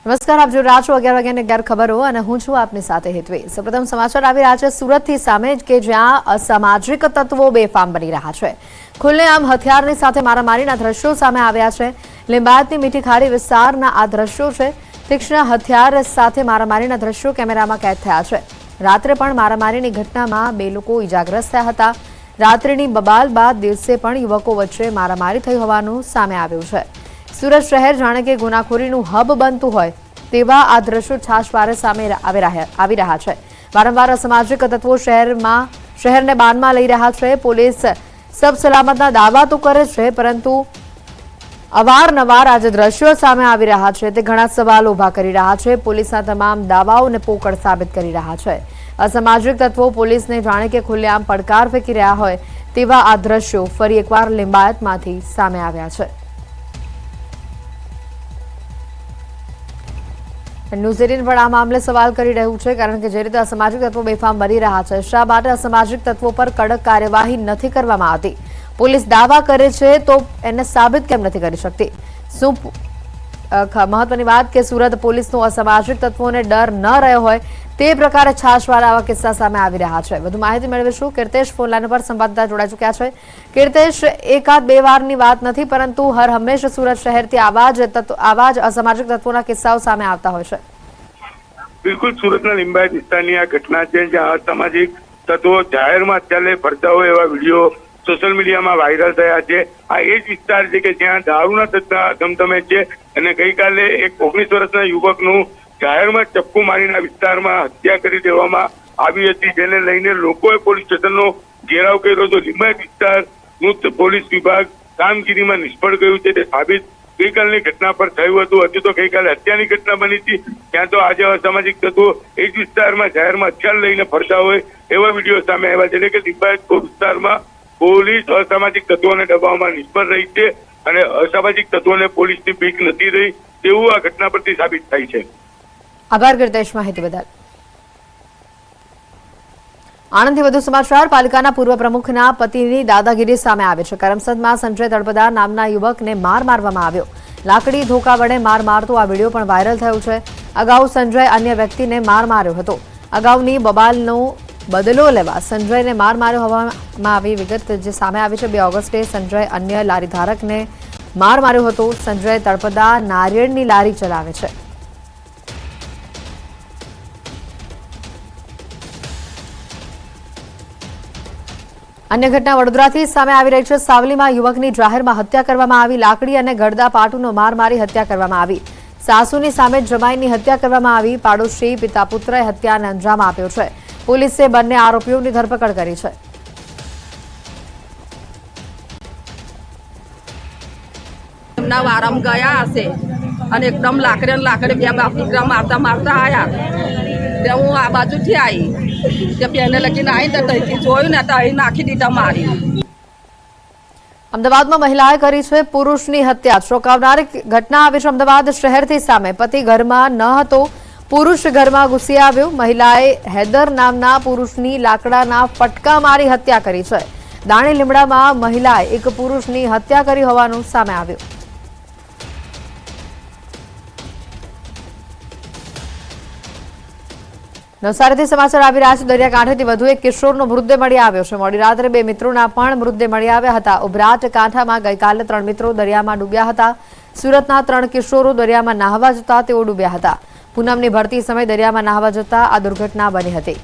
નમસ્કાર, આપ જોઈ રહ્યા છો 11 વાગ્યાની 11 ખબરો અને હું છું આપની સાથે હેતવી। સૌપ્રથમ સમાચાર આવી રહ્યા છે સુરતથી સામે કે જ્યાં અસામાજિક તત્વો બેફામ બની રહ્યા છે। ખુલ્લેઆમ હથિયારની સાથે મારામારીના દ્રશ્યો સામે આવ્યા છે। લીંબાયતની મીઠી ખાડી વિસ્તારના આ દ્રશ્યો છે। તીક્ષ્ણ હથિયાર સાથે મારામારીના દ્રશ્યો કેમેરામાં કેદ થયા છે। રાત્રે પણ મારામારીની ઘટનામાં 2 લોકો ઇજાગ્રસ્ત થયા હતા। રાત્રિની બબાલ બાદ દિવસે પણ યુવકો વચ્ચે મારામારી થઈ હોવાનું સામે આવ્યું છે। सूरत शहर जाने के गुनाखोरीનું હબ બનતું હોય તેવા આ દ્રશ્યો છાશવારે સામે આવી રહ્યા છે। વારંવાર અસામાજિક તત્વો શહેરને બાનમાં લઈ રહ્યા છે। પોલીસ સબ સલામતના દાવા તો કરે છે, પરંતુ અવારનવાર આ જે દ્રશ્યો સામે આવી રહ્યા છે તે ઘણા સવાલો ઊભા કરી રહ્યા છે। પોલીસના તમામ દાવાઓને પોકળ સાબિત કરી રહ્યા છે। અસામાજિક તત્વો પોલીસને જાણે કે ખુલ્લેઆમ પડકાર ફેંકી રહ્યા હોય તેવા આ દ્રશ્યો ફરી એકવાર લિંબાયતમાંથી સામે આવ્યા છે। ન્યૂઝ 18 પણ આ મામલે સવાલ કરી રહ્યું છે, કારણ કે જે રીતે અસામાજિક તત્વો બેફામ બની રહ્યા છે, શા માટે અસામાજિક તત્વો પર કડક કાર્યવાહી નથી કરવામાં આવતી? પોલીસ દાવા કરે છે તો એને સાબિત કેમ નથી કરી શકતી? શું મહત્વની વાત કે સુરત પોલીસનો અસામાજિક તત્વોને ડર ન રહ્યો હોય તે પ્રકારે છાશવાળા આવા કિસ્સા સામે આવી રહ્યા છે। વધુ માહિતી મેળવીશું। કીર્તેશ ફોનલાઈન પર સંવાદદાતા જોડાઈ ચૂક્યા છે। કીર્તેશ, એકાદ બે વારની વાત નથી, પરંતુ હર હંમેશ સુરત શહેરથી આવા જ અસામાજિક તત્વોના કિસ્સાઓ સામે આવતા હોય છે। બિલકુલ, સુરતના લીંબાયત વિસ્તારની આ ઘટના છે, જ્યાં અસામાજિક તત્વો જાહેરમાં અત્યારે ફરતા હોય એવા વિડીયો સોશિયલ મીડિયામાં વાયરલ થયા છે। આ એ જ વિસ્તાર છે કે જ્યાં દારૂના ધંધા ધમધમે છે અને ગઈકાલે એક 19 વર્ષના યુવકનું જાહેરમાં ચપ્પુ મારીને વિસ્તારમાં હત્યા કરી દેવામાં આવી હતી, જેને લઈને લોકોએ પોલીસ સ્ટેશનનો ઘેરાવ કર્યો હતો। લીંબાયત વિસ્તારનું પોલીસ વિભાગ કામગીરીમાં નિષ્ફળ ગયું છે તે સાબિત ગઈકાલની ઘટના પર થયું હતું। હજુ તો ગઈકાલે હત્યાની ઘટના બની હતી, ત્યાં તો આજે અસામાજિક તત્વો એ જ વિસ્તારમાં જાહેરમાં હથિયાર લઈને ફરતા હોય એવા વિડીયો સામે આવ્યા છે। એટલે કે લીંબાયત વિસ્તારમાં પોલીસ અસામાજિક તત્વોને દબાવવામાં નિષ્ફળ રહી છે અને અસામાજિક તત્વોને પોલીસની બીક નથી રહી તેવું આ ઘટના પરથી સાબિત થાય છે। આભાર કીર્તેશ, માહિતી બદલ। આણંદથી વધુ સમાચાર। પાલિકાના પૂર્વ પ્રમુખના પતિની દાદાગીરી સામે આવે છે। કરમસદમાં સંજય તળપદા નામના યુવકને માર મારવામાં આવ્યો। લાકડી ધોકા વડે માર મારતો આ વિડીયો પણ વાયરલ થયો છે। અગાઉ સંજય અન્ય વ્યક્તિને માર માર્યો હતો। અગાઉની બબાલનો બદલો લેવા સંજયને માર માર્યો હોવામાં આવી વિગત જે સામે આવી છે। 2 ઓગસ્ટે સંજય અન્ય લારી ધારકને માર માર્યો હતો। સંજય તળપદા નારિયેળની લારી ચલાવે છે। अन्य घटना वडोदराथी सामे आवी रही है। सावलीमां युवकनी जाहेरमां हत्या करवामां आवी। लाकड़ी अने गळदा पाटूनो मार मारी हत्या करवामां आवी। सासूनी सामे जमाईनी हत्या करवामां आवी। पाडोशी पिता पुत्रए हत्याने अंजाम आप्यो छे। पोलीसे बंने आरोपीओनी धरपकड़ करी छे। वारम गया हशे अने एकदम लाकड़े लाकड़े बे बाप दीकरा मारता मारता आया। हूँ आ बाजूथी आई पेने लगी आई तो तईथी जोयुं ने तो અહીં નાખી દીધા મારી। અમદાવાદમાં મહિલાએ કરી છે પુરુષની હત્યા। ચોંકાવનારી ઘટના આવી છે અમદાવાદ શહેરથી સામે। પતિ ઘરમાં ન હતો, પુરુષ ઘરમાં ઘૂસી આવ્યો। મહિલાએ હૈદર નામના પુરુષની લાકડાના ફટકા મારી હત્યા કરી છે। દાણી લીમડામાં મહિલાએ એક પુરુષની હત્યા કરી હોવાનું સામે આવ્યું। નવસારીથી સમાચાર આવી રહ્યા છે। દરિયાકાંઠેથી વધુ એક કિશોરનો મૃતદેહ મળી આવ્યો છે। મોડી રાત્રે 2 મિત્રોના પણ મૃતદેહ મળી આવ્યા હતા। ઉભરાટ કાંઠામાં ગઈકાલે 3 મિત્રો દરિયામાં ડૂબ્યા હતા। સુરતના 3 કિશોરો દરિયામાં નહાવા જતા તેઓ ડૂબ્યા હતા। પૂનમની ભરતી સમયે દરિયામાં નહાવા જતા આ દુર્ઘટના બની હતી।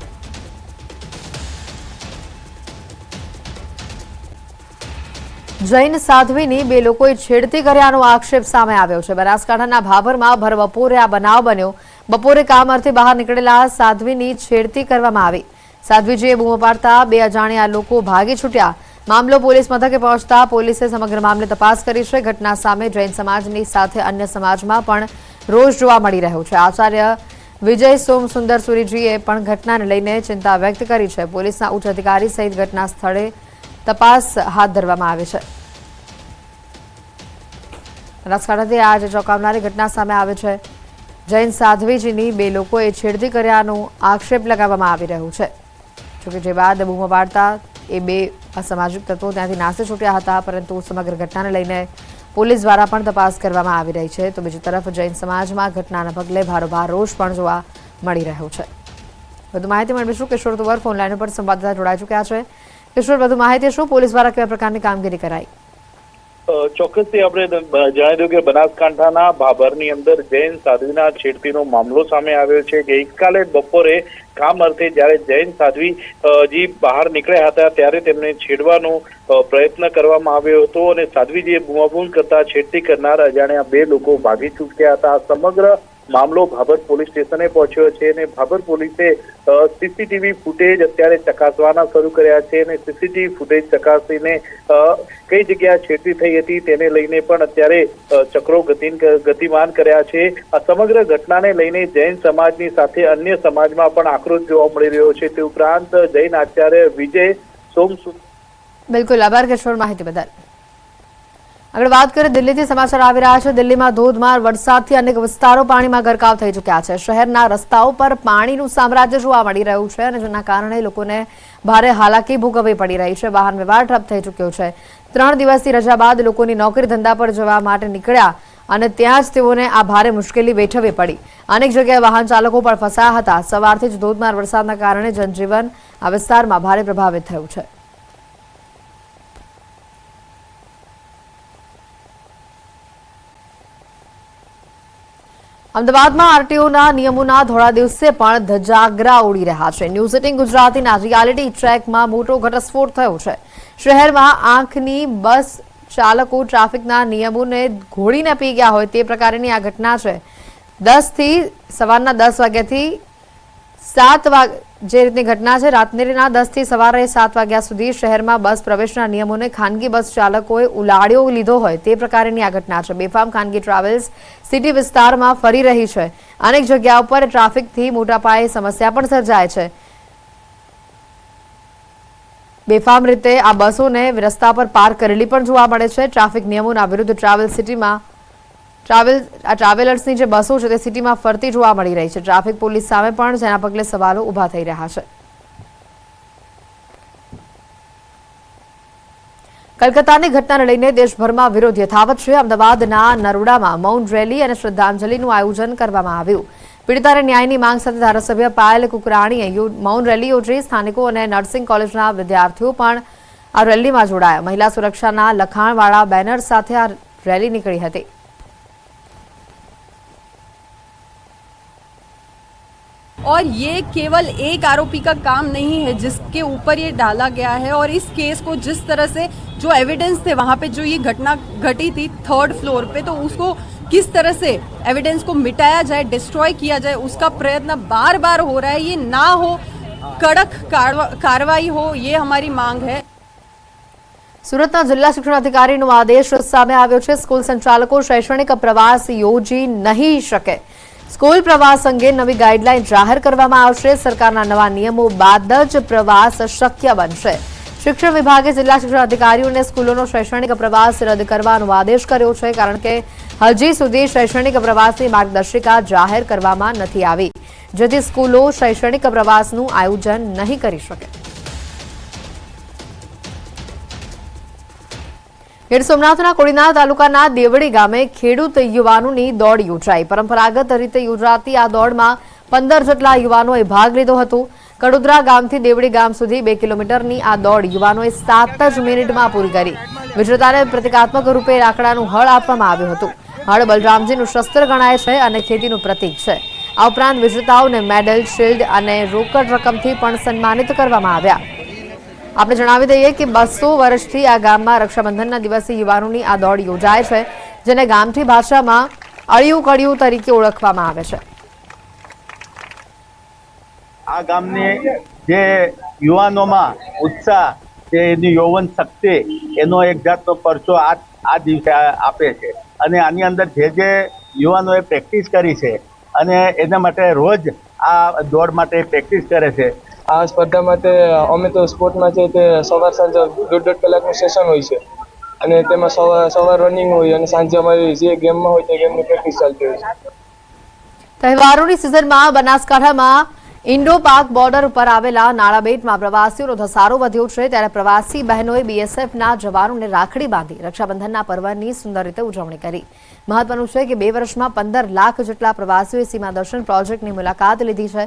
જૈન સાધ્વીની 2 લોકોએ છેડતી કર્યાનો આક્ષેપ સામે આવ્યો છે। બનાસકાંઠાના ભાભરમાં ભર બપોરે આ બનાવ બન્યો। બપોરે કામ અર્થે બહાર નીકળેલા સાધ્વીની છેડતી કરવામાં આવી। સાધ્વીજીએ બૂમો પાડતા 2 અજાણ્યા લોકો ભાગી છૂટ્યા। મામલો પોલીસ મથકે પહોંચતા પોલીસે સમગ્ર મામલે તપાસ કરી છે। ઘટના સામે જૈન સમાજની સાથે અન્ય સમાજમાં પણ રોષ જોવા મળી રહ્યો છે। આચાર્ય વિજય સોમ સુંદર સુરીજીએ પણ ઘટનાને લઈને ચિંતા વ્યક્ત કરી છે। પોલીસના ઉચ્ચ અધિકારી સહિત ઘટના સ્થળે તપાસ હાથ ધરવામાં આવી છે। બનાસકાંઠાથી આ જે ચોંકાવનારી ઘટના સામે આવે છે। જૈન સાધ્વીજીની 2 લોકોએ છેડતી કર્યાનો આક્ષેપ લગાવવામાં આવી રહ્યો છે। જોકે જે બાદ બૂમો પાડતા એ 2 અસામાજિક તત્વો ત્યાંથી નાસી છૂટ્યા હતા, પરંતુ સમગ્ર ઘટનાને લઈને પોલીસ દ્વારા પણ તપાસ કરવામાં આવી રહી છે. તો બીજી તરફ જૈન સમાજમાં ઘટનાના પગલે ભારોભાર રોષ પણ જોવા મળી રહ્યો છે. વધુ માહિતી મેળવીશું કિશોર તુવર ફોન લાઈન પર સંવાદદાતા જોડાઈ ચૂક્યા છે. કિશોર, વધુ માહિતી શું, પોલીસ દ્વારા કેવા પ્રકારની કામગીરી કરાઈ? ચોક્કસથી આપણે જણાવી દઉં કે બનાસકાંઠાના ભાભરની અંદર જૈન સાધ્વીના છેડતીનો મામલો સામે આવ્યો છે. ગઈકાલે બપોરે કામ અર્થે જ્યારે જૈન સાધ્વીજી બહાર નીકળ્યા હતા ત્યારે તેમને છેડવાનો પ્રયત્ન કરવામાં આવ્યો હતો અને સાધ્વીજીએ બૂમાબૂમ કરતા છેડતી કરનાર અજાણ્યા 2 લોકો ભાગી છૂટ્યા હતા. સમગ્ર મામલો ભાભર પોલીસ સ્ટેશને પહોંચ્યો છે અને ભાભર પોલીસે સીસીટીવી ફૂટેજ અત્યારે ચકાસવાના શરૂ કર્યા છે અને સીસીટીવી ફૂટેજ ચકાસીને કઈ જગ્યાએ છેડતી થઈ હતી તેને લઈને પણ અત્યારે ચક્રો ગતિમાન કર્યા છે. આ સમગ્ર ઘટનાને લઈને જૈન સમાજની સાથે અન્ય સમાજમાં પણ આક્રોશ જોવા મળી રહ્યો છે. તે ઉપરાંત જૈન આચાર્ય વિજય સોમસુ. બિલકુલ, આભાર કિશોર માહિતી બદલ. આગળ વાત કરીએ દિલ્હીથી સમાચાર આવી રહ્યા છે. દિલ્હીમાં ધોધમાર વરસાદથી અનેક વિસ્તારો પાણીમાં ગરકાવ થઈ ચૂક્યા છે. શહેરના રસ્તાઓ પર પાણીનું સામ્રાજ્ય જોવા મળી રહ્યું છે અને જેના કારણે લોકોને ભારે હાલાકી ભોગવવી પડી રહી છે. વાહન વ્યવહાર ઠપ થઈ ચૂક્યો છે. 3 દિવસની રજા બાદ લોકોની નોકરી ધંધા પર જવા માટે નીકળ્યા અને ત્યાં જ તેઓને આ ભારે મુશ્કેલી વેઠવવી પડી. અનેક જગ્યાએ વાહન ચાલકો પણ ફસાયા હતા. સવારથી જ ધોધમાર વરસાદના કારણે જનજીવન આ વિસ્તારમાં ભારે પ્રભાવિત થયું છે. અમદાવાદમાં આરટીઓના નિયમોના ધોળા દિવસે પણ ધજાગરા ઉડી રહ્યા છે. ન્યૂઝ 18 ગુજરાતીના રિયાલિટી ટ્રેકમાં મોટો ઘટસ્ફોટ થયો છે. શહેરમાં આંખની બસ ચાલકો ટ્રાફિકના નિયમોને ઘોડીને પી ગયા હોય તે પ્રકારની આ ઘટના છે. સવારના 10 વાગ્યાથી 7 વાગ્યા જે રીતની ઘટના છે. રાત્રિના 10 થી સવારે 7 વાગ્યા સુધી શહેરમાં બસ પ્રવેશના નિયમોને ખાનગી બસ ચાલકોએ ઉલાળ્યો લીધો હોય તે પ્રકારની આ ઘટના છે. બેફામ ખાનગી ટ્રાવેલ્સ સિટી વિસ્તારમાં ફરી રહી છે. અનેક જગ્યાઓ પર ટ્રાફિકથી મોટા પાયે સમસ્યા પણ સર્જાય છે. બેફામ રીતે આ બસોને રસ્તા પર પાર્ક કરેલી પણ જોવા મળે છે. ટ્રાફિક નિયમોના વિરુદ્ધ ટ્રાવેલર્સની જે બસો છે તે સિટીમાં ફરતી જોવા મળી રહી છે. ટ્રાફિક પોલીસ સામે પણ જેના પગલે સવાલો ઉભા થઈ રહ્યા છે. કલકત્તાની ઘટનાને લઈને દેશભરમાં વિરોધ યથાવત છે. અમદાવાદના નરોડામાં મૌન રેલી અને શ્રદ્ધાંજલિનું આયોજન કરવામાં આવ્યું. પીડિતાને ન્યાયની માંગ સાથે ધારાસભ્ય પાયલ કુકરાણીએ મૌન રેલી યોજી. સ્થાનિકો અને નર્સિંગ કોલેજના વિદ્યાર્થીઓ પણ આ રેલીમાં જોડાયા. મહિલા સુરક્ષાના લખાણવાળા બેનર સાથે આ રેલી નીકળી હતી. और ये केवल एक आरोपी का काम नहीं है जिसके ऊपर ये डाला गया है और इस केस को जिस तरह से जो एविडेंस थे वहाँ पे जो ये घटना घटी थी 3rd फ्लोर पे तो उसको किस तरह से एविडेंस को मिटाया जाए डिस्ट्रॉय किया जाए उसका प्रयत्न बार बार हो रहा है. ये ना हो कड़क कार्रवाई हो ये हमारी मांग है. સુરતના જિલ્લા શિક્ષણ અધિકારીનો આદેશ સામે આવ્યો છે. સ્કૂલ સંચાલકો શૈક્ષણિક પ્રવાસ યોજી નહીં શકે. સ્કૂલ પ્રવાસ અંગે નવી ગાઈડલાઈન જાહેર કરવામાં આવશે. સરકારના નવા નિયમો બાદ જ પ્રવાસ શક્ય બનશે. શિક્ષણ વિભાગે જિલ્લા શિક્ષણ અધિકારીઓને સ્કૂલોનો શૈક્ષણિક પ્રવાસ રદ કરવાનો આદેશ કર્યો છે કારણ કે હજી સુધી શૈક્ષણિક પ્રવાસની માર્ગદર્શિકા જાહેર કરવામાં નથી આવી, જેથી સ્કૂલો શૈક્ષણિક પ્રવાસનું આયોજન નહીં કરી શકે. ગીર સોમનાથના કોડીનાર તાલુકાના દેવડી ગામે ખેડૂત યુવાનોની દોડ યોજાઈ. પરંપરાગત રીતે યોજાતી આ દોડમાં 15 જેટલા યુવાનોએ ભાગ લીધો હતો. કડોદરા ગામથી દેવડી ગામ સુધી 2 કિલોમીટરની આ દોડ યુવાનોએ 7 જ મિનિટમાં પૂરી કરી. વિજેતાને પ્રતિકાત્મક રૂપે લાકડાનું હળ આપવામાં આવ્યું હતું. હળ બલરામજીનું શસ્ત્ર ગણાય છે અને ખેતીનું પ્રતીક છે. આ ઉપરાંત વિજેતાઓને મેડલ, શિલ્ડ અને રોકડ રકમથી પણ સન્માનિત કરવામાં આવ્યા. આપણે જણાવી દઈએ કે 200 વર્ષથી આ ગામમાં રક્ષાબંધનના દિવસે યુવાનોની આ દોડ યોજાય છે, જેને ગામઠી ભાષામાં અળિયું કળિયું તરીકે ઓળખવામાં આવે છે. આ ગામની જે યુવાનોમાં ઉત્સાહ છે, એની યૌવન શક્તિ, એનો એક જાતનો પરચો આ દિવસે આપે છે. અને આની અંદર જે યુવાનોએ પ્રેક્ટિસ કરી છે અને એના માટે રોજ આ દોડ માટે પ્રેક્ટિસ કરે છે. આ સ્પર્ધા માટે અમે તો સ્પોર્ટમાં છે તે સવાર સાંજ 1.5 કલાકનું સેશન હોય છે અને તેમાં સવાર રનિંગ હોય અને સાંજે અમારી જે ગેમમાં હોય તે ગેમની પ્રેક્ટિસ ચાલતી હોય છે. તહેવારોની સિઝનમાં બનાસકાંઠામાં ઇન્ડો પાક બોર્ડર ઉપર આવેલા નાળાબેટમાં પ્રવાસીઓનો ધસારો વધ્યો છે ત્યારે પ્રવાસી બહેનોએ બીએસએફના જવાનોને રાખડી બાંધી રક્ષાબંધનના પર્વની સુંદર રીતે ઉજવણી કરી। મહત્વનું છે કે 2 વર્ષમાં 15 લાખ જેટલા પ્રવાસીઓએ સીમા દર્શન પ્રોજેક્ટની મુલાકાત લીધી છે।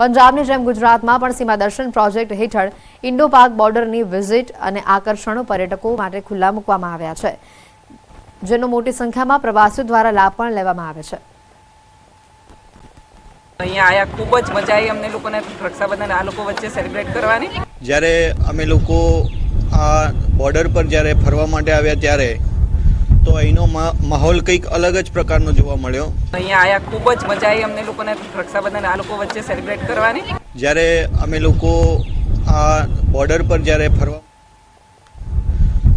પંજાબની જેમ ગુજરાતમાં પણ સીમા દર્શન પ્રોજેક્ટ હેઠળ ઇન્ડો પાક બોર્ડરની વિઝિટ અને આકર્ષણો પર્યટકો માટે ખુલ્લા મૂકવામાં આવ્યા છે, જેનો મોટી સંખ્યામાં પ્રવાસીઓ દ્વારા લાભ પણ લેવામાં આવે છે। અહીંયા આયા ખૂબ જ મજા આવી અમને લોકોને રક્ષાબંધન આ લોકો વચ્ચે સેલિબ્રેટ કરવાની। જ્યારે અમે લોકો આ બોર્ડર પર જ્યારે ફરવા માટે આવ્યા ત્યારે તો અહીંનો માહોલ કંઈક અલગ જ પ્રકારનો જોવા મળ્યો। અહીંયા આયા ખૂબ જ મજા આવી અમને લોકોને રક્ષાબંધન આ લોકો વચ્ચે સેલિબ્રેટ કરવાની। જ્યારે અમે લોકો આ બોર્ડર પર જ્યારે ફરવા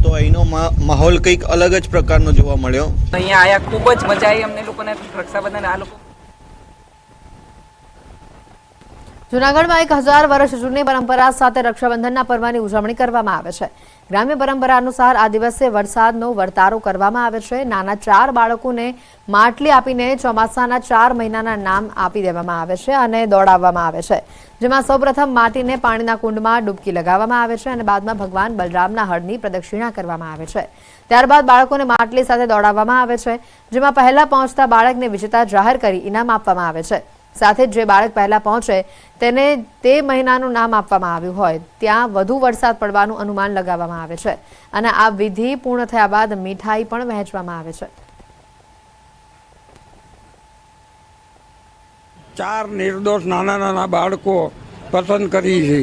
તો અહીંનો માહોલ કંઈક અલગ જ પ્રકારનો જોવા મળ્યો। અહીંયા આયા ખૂબ જ મજા આવી અમને લોકોને રક્ષાબંધન આ લોકો જૂનાગઢમાં 1000 વર્ષ જૂની પરંપરા સાથે રક્ષાબંધનના પર્વની ઉજવણી કરવામાં આવે છે। ગ્રામ્ય પરંપરા અનુસાર આ દિવસે વરસાદનો વર્તારો કરવામાં આવે છે। નાના 4 બાળકોને માટલી આપીને ચોમાસાના 4 મહિનાના નામ આપી દેવામાં આવે છે અને દોડાવવામાં આવે છે, જેમાં સૌપ્રથમ માટીને પાણીના કુંડમાં ડૂબકી લગાવવામાં આવે છે અને બાદમાં ભગવાન બલરામના હળની પ્રદક્ષિણા કરવામાં આવે છે। ત્યારબાદ બાળકોને માટલી સાથે દોડાવવામાં આવે છે, જેમાં પહેલા પહોંચતા બાળકને વિજેતા જાહેર કરી ઇનામ આપવામાં આવે છે। સાથે જ જે બાળક પહેલા પહોંચે તેને તે મહિનાનું નામ આપવામાં આવ્યું હોય ત્યાં વધુ વરસાદ પડવાનું અનુમાન લગાવવામાં આવે છે અને આ વિધિ પૂર્ણ થયા બાદ મીઠાઈ પણ વહેંચવામાં આવે છે। 4 નિર્દોષ નાના બાળકો પસંદ કરી છે,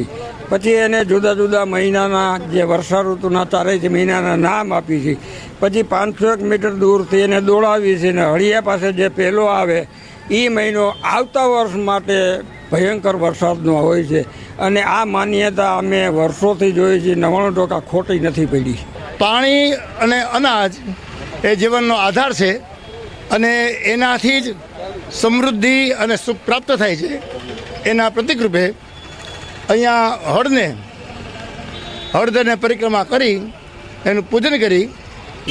પછી એને જુદા જુદા મહિનાના જે વર્ષા ઋતુના 4 મહિનાના નામ આપી છે। પછી 500 મીટર દૂરથી એને દોડાવી છે અને હળિયા પાસે જે પહેલો આવે એ મહિનો આવતા વર્ષ માટે ભયંકર વરસાદનો હોય છે અને આ માન્યતા અમે વર્ષોથી જોઈએ છીએ, 99% ખોટી નથી પડી। પાણી અને અનાજ એ જીવનનો આધાર છે અને એનાથી જ સમૃદ્ધિ અને સુખ પ્રાપ્ત થાય છે। એના પ્રતિકરૂપે અહીંયા હળદને પરિક્રમા કરી એનું પૂજન કરી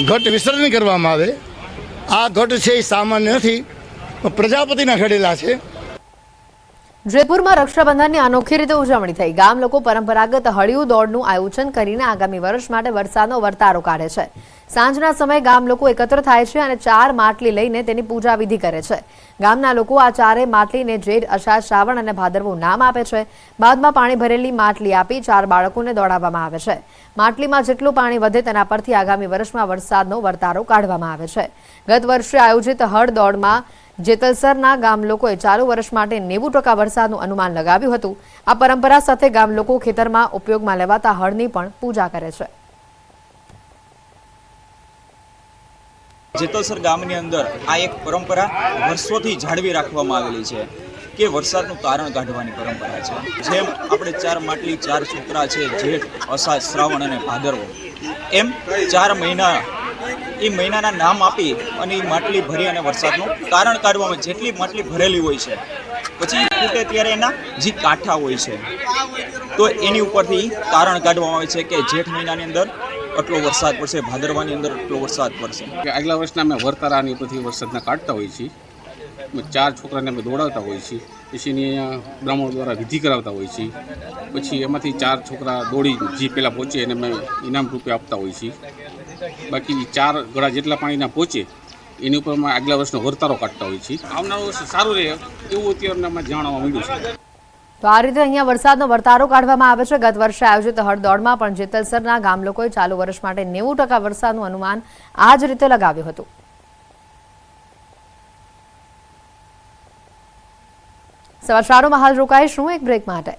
ઘટ વિસર્જન કરવામાં આવે। આ ઘટ છે એ સામાન્ય નથી, પ્રજાપતિના ઘડેલા છે। જયપુરમાં રક્ષાબંધનની અનોખી રીતે ઉજવણી થઈ। ગામ લોકો પરંપરાગત હળિયું દોડનું આયોજન કરીને આગામી વર્ષ માટે વરસાદનો વર્તારો કાઢે છે। સાંજના સમયે ગામ લોકો એકત્ર થાય છે અને 4 માટલી લઈને તેની પૂજા વિધિ કરે છે। ગામના લોકો આ 4 માટલીને જેઠ, અષાઢ, શ્રાવણ અને ભાદરવું નામ આપે છે। બાદમાં પાણી ભરેલી માટલી આપી 4 બાળકોને દોડાવવામાં આવે છે। માટલીમાં જેટલું પાણી વધે તેના પરથી આગામી વર્ષમાં વરસાદનો વર્તારો કાઢવામાં આવે છે। ગત વર્ષે આયોજિત હળ દોડમાં જેતલસરના ગામ લોકોએ ચાલુ વર્ષ માટે 90% વરસાદનું અનુમાન લગાવ્યું હતું। આ પરંપરા સાથે ગામ લોકો ખેતરમાં ઉપયોગમાં લેવાતા હળની પણ પૂજા કરે છે। જેતલસર ગામની અંદર આ એક પરંપરા વર્ષોથી જાળવી રાખવામાં આવેલી છે કે વરસાદનું તારણ કાઢવાની પરંપરા છે। જેમ આપણે 4 માટલી 4 છોકરા છે, જેઠ, અષાઢ, શ્રાવણ અને ભાદરવો, એમ 4 મહિના એ મહિનાના નામ આપી અને એ માટલી ભરી અને વરસાદનું તારણ કાઢવામાં, જેટલી માટલી ભરેલી હોય છે પછી ફૂટે ત્યારે એના જે કાંઠા હોય છે તો એની ઉપરથી તારણ કાઢવામાં આવે છે કે જેઠ મહિનાની અંદર આટલો વરસાદ પડશે, ભાદરવાની અંદર આટલો વરસાદ પડશે। આગલા વર્ષના અમે વર્તારાની પછી વરસાદના કાઢતા હોઈએ છીએ। 4 છોકરાને અમે દોડાવતા હોઈએ છીએ, પછી એની અહીંયા બ્રાહ્મણ દ્વારા વિધિ કરાવતા હોઈએ છીએ। પછી એમાંથી 4 છોકરા દોડી જે પહેલાં પહોંચે એને અમે ઇનામ રૂપે આપતા હોઈએ છીએ। બાકી 4 ગળા જેટલા પાણીના પહોંચે એની ઉપર અમે આગલા વર્ષનો વર્તારો કાઢતા હોઈએ છીએ। આવનારું વર્ષ સારું રહે એવું અત્યારે અમને જાણવા મળ્યું છે। તો આ રીતે અહીંયા વરસાદનો વર્તારો કાઢવામાં આવે છે। ગત વર્ષે આયોજિત હળદોડમાં પણ જેતલસરના ગામ લોકોએ ચાલુ વર્ષ માટે 90% વરસાદનું અનુમાન આ જ રીતે લગાવ્યું હતું। સમાચારોમાં હાલ રોકાઈશું એક બ્રેક માટે।